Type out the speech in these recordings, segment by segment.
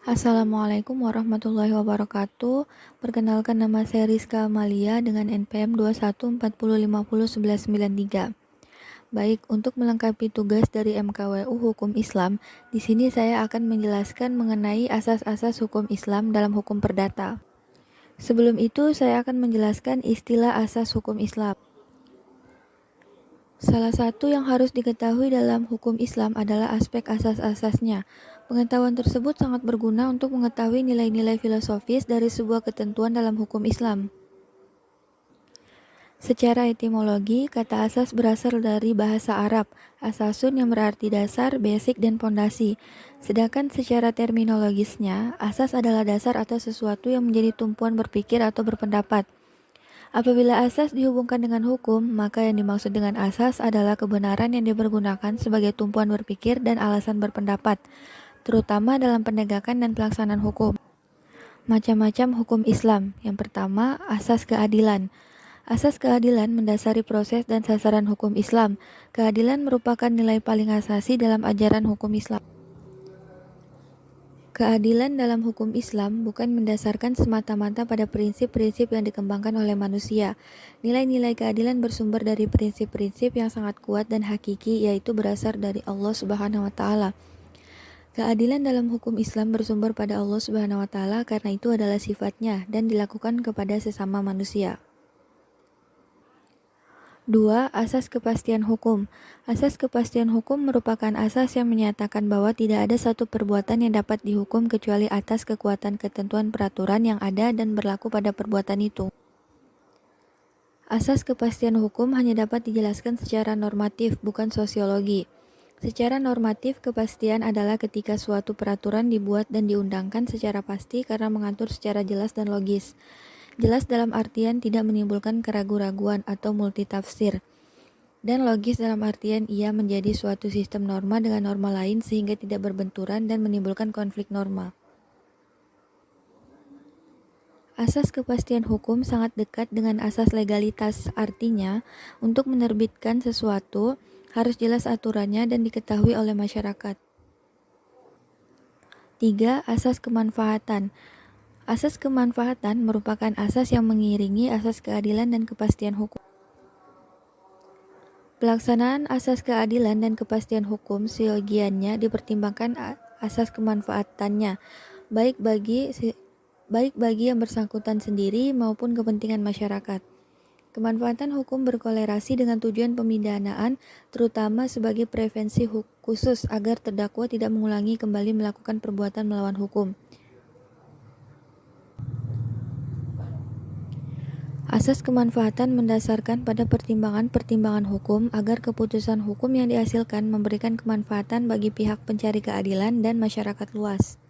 Assalamualaikum warahmatullahi wabarakatuh. Perkenalkan, nama saya Rizka Amalia dengan NPM 2140501193. Baik, untuk melengkapi tugas dari MKWU Hukum Islam, di sini saya akan menjelaskan mengenai asas-asas hukum Islam dalam hukum perdata. Sebelum itu, saya akan menjelaskan istilah asas hukum Islam. Salah satu yang harus diketahui dalam hukum Islam adalah aspek asas-asasnya. Pengetahuan tersebut sangat berguna untuk mengetahui nilai-nilai filosofis dari sebuah ketentuan dalam hukum Islam. Secara etimologi, kata asas berasal dari bahasa Arab, asasun yang berarti dasar, basic, dan pondasi. Sedangkan secara terminologisnya, asas adalah dasar atau sesuatu yang menjadi tumpuan berpikir atau berpendapat. Apabila asas dihubungkan dengan hukum, maka yang dimaksud dengan asas adalah kebenaran yang dipergunakan sebagai tumpuan berpikir dan alasan berpendapat, terutama dalam penegakan dan pelaksanaan hukum. Macam-macam hukum Islam. Yang pertama, asas keadilan. Asas keadilan mendasari proses dan sasaran hukum Islam. Keadilan merupakan nilai paling asasi dalam ajaran hukum Islam. Keadilan dalam hukum Islam bukan mendasarkan semata-mata pada prinsip-prinsip yang dikembangkan oleh manusia. Nilai-nilai keadilan bersumber dari prinsip-prinsip yang sangat kuat dan hakiki, yaitu berasal dari Allah Subhanahu wa Ta'ala. Keadilan dalam hukum Islam bersumber pada Allah Subhanahu wa Ta'ala karena itu adalah sifatnya dan dilakukan kepada sesama manusia. 2. Asas kepastian hukum. Asas kepastian hukum merupakan asas yang menyatakan bahwa tidak ada satu perbuatan yang dapat dihukum kecuali atas kekuatan ketentuan peraturan yang ada dan berlaku pada perbuatan itu. Asas kepastian hukum hanya dapat dijelaskan secara normatif, bukan sosiologi. Secara normatif, kepastian adalah ketika suatu peraturan dibuat dan diundangkan secara pasti karena mengatur secara jelas dan logis. Jelas dalam artian tidak menimbulkan keraguan-raguan atau multitafsir, dan logis dalam artian ia menjadi suatu sistem norma dengan norma lain sehingga tidak berbenturan dan menimbulkan konflik norma. Asas kepastian hukum sangat dekat dengan asas legalitas, artinya untuk menerbitkan sesuatu harus jelas aturannya dan diketahui oleh masyarakat. 3. Asas kemanfaatan. Asas kemanfaatan merupakan asas yang mengiringi asas keadilan dan kepastian hukum. Pelaksanaan asas keadilan dan kepastian hukum seyogiannya dipertimbangkan asas kemanfaatannya, baik bagi yang bersangkutan sendiri maupun kepentingan masyarakat. Kemanfaatan hukum berkolerasi dengan tujuan pemidanaan, terutama sebagai prevensi khusus agar terdakwa tidak mengulangi kembali melakukan perbuatan melawan hukum. Asas kemanfaatan mendasarkan pada pertimbangan-pertimbangan hukum agar keputusan hukum yang dihasilkan memberikan kemanfaatan bagi pihak pencari keadilan dan masyarakat luas.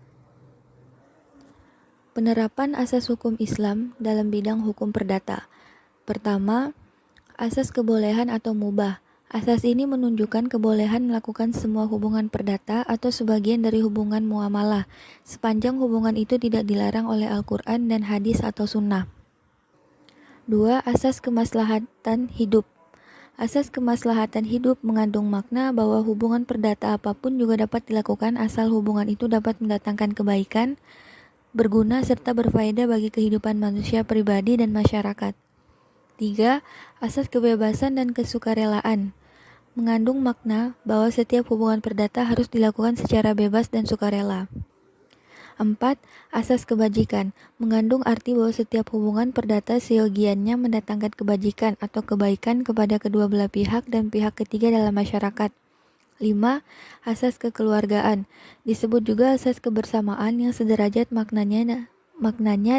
Penerapan asas hukum Islam dalam bidang hukum perdata. Pertama, asas kebolehan atau mubah. Asas ini menunjukkan kebolehan melakukan semua hubungan perdata atau sebagian dari hubungan muamalah, sepanjang hubungan itu tidak dilarang oleh Al-Quran dan hadis atau sunnah. 2. Asas kemaslahatan hidup. Asas kemaslahatan hidup mengandung makna bahwa hubungan perdata apapun juga dapat dilakukan asal hubungan itu dapat mendatangkan kebaikan, berguna serta berfaedah bagi kehidupan manusia pribadi dan masyarakat. 3. Asas kebebasan dan kesukarelaan mengandung makna bahwa setiap hubungan perdata harus dilakukan secara bebas dan sukarela. 4. Asas kebajikan mengandung arti bahwa setiap hubungan perdata seyogiannya mendatangkan kebajikan atau kebaikan kepada kedua belah pihak dan pihak ketiga dalam masyarakat. 5. Asas kekeluargaan disebut juga asas kebersamaan yang sederajat maknanya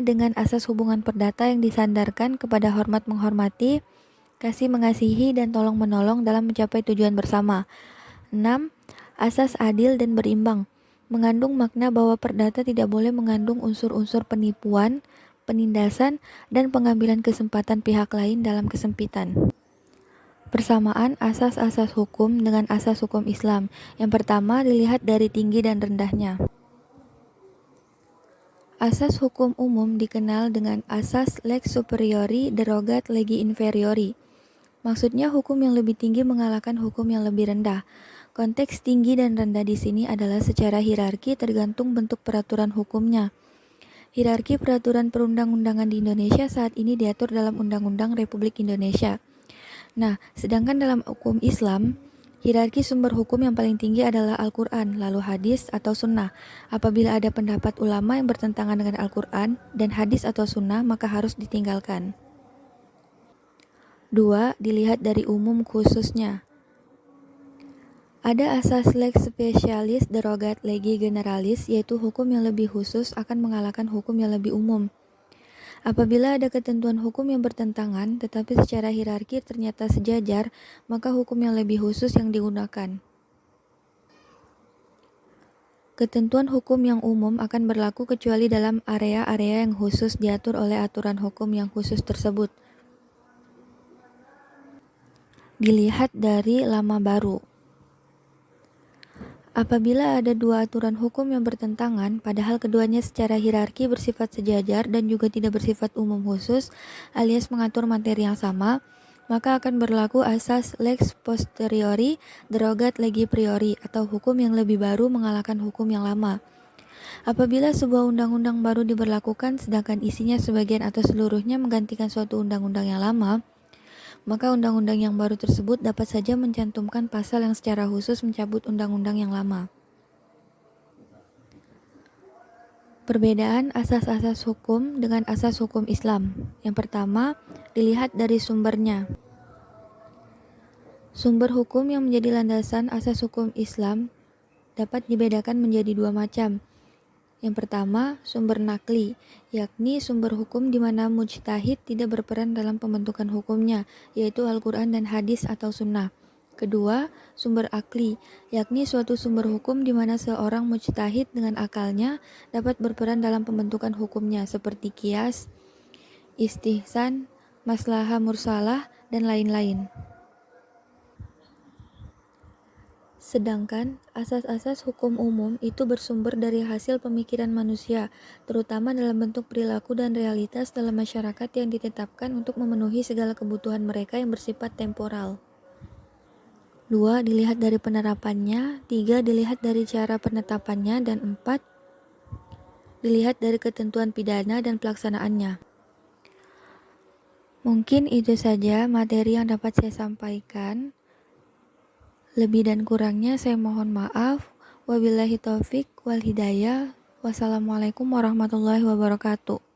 dengan asas hubungan perdata yang disandarkan kepada hormat menghormati, kasih mengasihi, dan tolong menolong dalam mencapai tujuan bersama. 6. Asas adil dan berimbang mengandung makna bahwa perdata tidak boleh mengandung unsur-unsur penipuan, penindasan, dan pengambilan kesempatan pihak lain dalam kesempitan. Persamaan asas-asas hukum dengan asas hukum Islam. Yang pertama dilihat dari tinggi dan rendahnya. Asas hukum umum dikenal dengan asas lex superiori derogat legi inferiori. Maksudnya hukum yang lebih tinggi mengalahkan hukum yang lebih rendah. Konteks tinggi dan rendah di sini adalah secara hierarki tergantung bentuk peraturan hukumnya. Hierarki peraturan perundang-undangan di Indonesia saat ini diatur dalam Undang-Undang Republik Indonesia. Nah, sedangkan dalam hukum Islam, hierarki sumber hukum yang paling tinggi adalah Al-Quran, lalu hadis atau sunnah. Apabila ada pendapat ulama yang bertentangan dengan Al-Quran dan hadis atau sunnah, maka harus ditinggalkan. 2. Dilihat dari umum khususnya. Ada asas lex specialis derogat legi generalis, yaitu hukum yang lebih khusus akan mengalahkan hukum yang lebih umum. Apabila ada ketentuan hukum yang bertentangan, tetapi secara hierarki ternyata sejajar, maka hukum yang lebih khusus yang digunakan. Ketentuan hukum yang umum akan berlaku kecuali dalam area-area yang khusus diatur oleh aturan hukum yang khusus tersebut. Dilihat dari lama baru. Apabila ada dua aturan hukum yang bertentangan, padahal keduanya secara hierarki bersifat sejajar dan juga tidak bersifat umum khusus, alias mengatur materi yang sama, maka akan berlaku asas lex posteriori derogat legi priori atau hukum yang lebih baru mengalahkan hukum yang lama. Apabila sebuah undang-undang baru diberlakukan sedangkan isinya sebagian atau seluruhnya menggantikan suatu undang-undang yang lama, maka undang-undang yang baru tersebut dapat saja mencantumkan pasal yang secara khusus mencabut undang-undang yang lama. Perbedaan asas-asas hukum dengan asas hukum Islam. Yang pertama, dilihat dari sumbernya. Sumber hukum yang menjadi landasan asas hukum Islam dapat dibedakan menjadi dua macam. Yang pertama, sumber nakli, yakni sumber hukum di mana mujtahid tidak berperan dalam pembentukan hukumnya, yaitu Al-Quran dan hadis atau sunnah. Kedua, sumber akli, yakni suatu sumber hukum di mana seorang mujtahid dengan akalnya dapat berperan dalam pembentukan hukumnya, seperti qiyas, istihsan, maslahah mursalah, dan lain-lain. Sedangkan asas-asas hukum umum itu bersumber dari hasil pemikiran manusia, terutama dalam bentuk perilaku dan realitas dalam masyarakat yang ditetapkan untuk memenuhi segala kebutuhan mereka yang bersifat temporal. 2. Dilihat dari penerapannya. 3. Dilihat dari cara penetapannya. Dan 4. Dilihat dari ketentuan pidana dan pelaksanaannya. Mungkin itu saja materi yang dapat saya sampaikan. Lebih dan kurangnya saya mohon maaf. Wabillahi taufik wal hidayah. Wassalamualaikum warahmatullahi wabarakatuh.